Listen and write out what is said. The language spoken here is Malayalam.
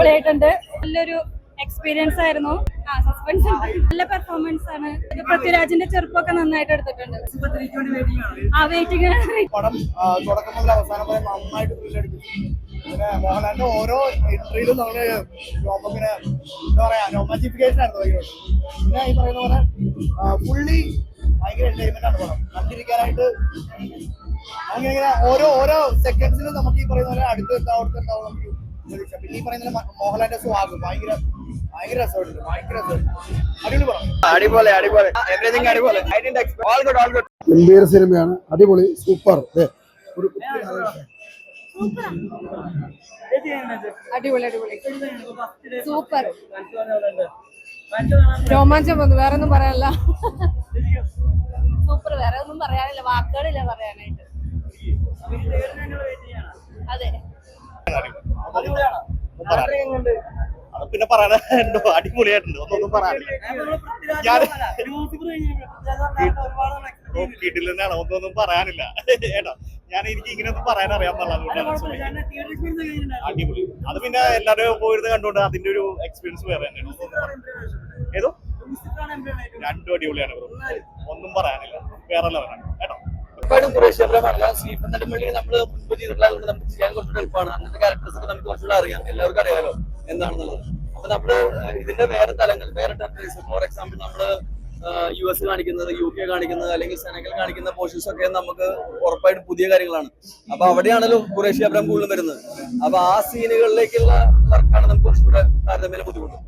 അടിപൊളിയായിട്ടുണ്ട്. നല്ലൊരു എക്സ്പീരിയൻസ് ആയിരുന്നു. സസ്പെൻസ് നല്ല പെർഫോമൻസ് ആണ്. പൃഥ്വിരാജിന്റെ ചെറുപ്പമൊക്കെ നന്നായിട്ട് എടുത്തിട്ടുണ്ട്. വെയിറ്റിംഗ് പടം തുടക്കം മുതൽ അവസാനം വരെ നന്നായിട്ട് പിന്നെ മോഹൻലാലിന്റെ ഓരോ എൻട്രിയിലും നമ്മള് ഇങ്ങനെ എന്താ പറയാ റൊമാൻറ്റിഫിക്കേഷൻ ആയിരുന്നു ഭയങ്കര. പിന്നെ ഈ പറയുന്ന പോലെ ഫുള്ളി ഭയങ്കര എന്റർടൈൻമെന്റ് ആണ് പടം കണ്ടിരിക്കാനായിട്ട്. അങ്ങനെ ഓരോ സെക്കൻഡ്സിലും നമുക്ക് ഈ പറയുന്ന പോലെ അടുത്തുണ്ടാവും നമുക്ക്. പിന്നെ ഈ പറയുന്ന മോഹൻലാലിന്റെ സ്വാഗ് ഭയങ്കര രസമുണ്ട്. അടിപൊളി എവരിതിങ് അടിപൊളി. ഗംഭീര സിനിമയാണ്. അടിപൊളി, സൂപ്പർ. അടിപൊളി സൂപ്പർ രോമാഞ്ചം വന്നു. വേറെ ഒന്നും പറയാനില്ല. സൂപ്പർ. വേറെ ഒന്നും പറയാനില്ല, വാക്കുകളില്ല പറയാനായിട്ട്. അതെ അത് പിന്നെ പറയാനുണ്ടോ? അടിപൊളിയായിട്ടുണ്ട്. ഒന്നും പറയാനില്ല. നോക്കിയിട്ടില്ലെന്നാണ് ഒന്നും പറയാനില്ല കേട്ടോ. എനിക്ക് ഇങ്ങനെയൊന്നും പറയാൻ അറിയാൻ പാടില്ല. അടിപൊളി. അത് പിന്നെ എല്ലാവരും പോയിരുന്ന് കണ്ടുകൊണ്ട് അതിന്റെ ഒരു എക്സ്പീരിയൻസ് വേറെ തന്നെയാണ്. ഏതോ രണ്ടും അടിപൊളിയാണ്. ഒന്നും പറയാനില്ല, വേറെ ലെവലാണ് കേട്ടോ. നമ്മള് മുൻപ് ചെയ്തിട്ടുള്ളത് നമുക്ക് ചെയ്യാൻ കുറച്ചുകൂടെ എളുപ്പമാണ്. അങ്ങനത്തെ ക്യാരക്ടേഴ്സ് ഒക്കെ നമുക്ക് കുറച്ചുകൂടെ അറിയാം, എല്ലാവർക്കും അറിയാലോ എന്താണെന്നുള്ളത്. അപ്പൊ നമ്മള് ഇതിന്റെ വേറെ തലങ്ങൾ, വേറെ ടെറിട്ടറീസ്, ഫോർ എക്സാമ്പിൾ നമ്മള് US കാണിക്കുന്നത്, UK കാണിക്കുന്നത്, അല്ലെങ്കിൽ സെനഗൽ കാണിക്കുന്ന പോർഷൻസ് ഒക്കെ നമുക്ക് ഉറപ്പായിട്ടും പുതിയ കാര്യങ്ങളാണ്. അപ്പൊ അവിടെയാണല്ലോ ഖുറേഷി അബ്രഹാം കൂടുതലും വരുന്നത്. അപ്പൊ ആ സീനുകളിലേക്കുള്ള വർക്കാണ് നമുക്ക് കുറച്ചുകൂടെ താരതമ്യേന ബുദ്ധിമുട്ട്.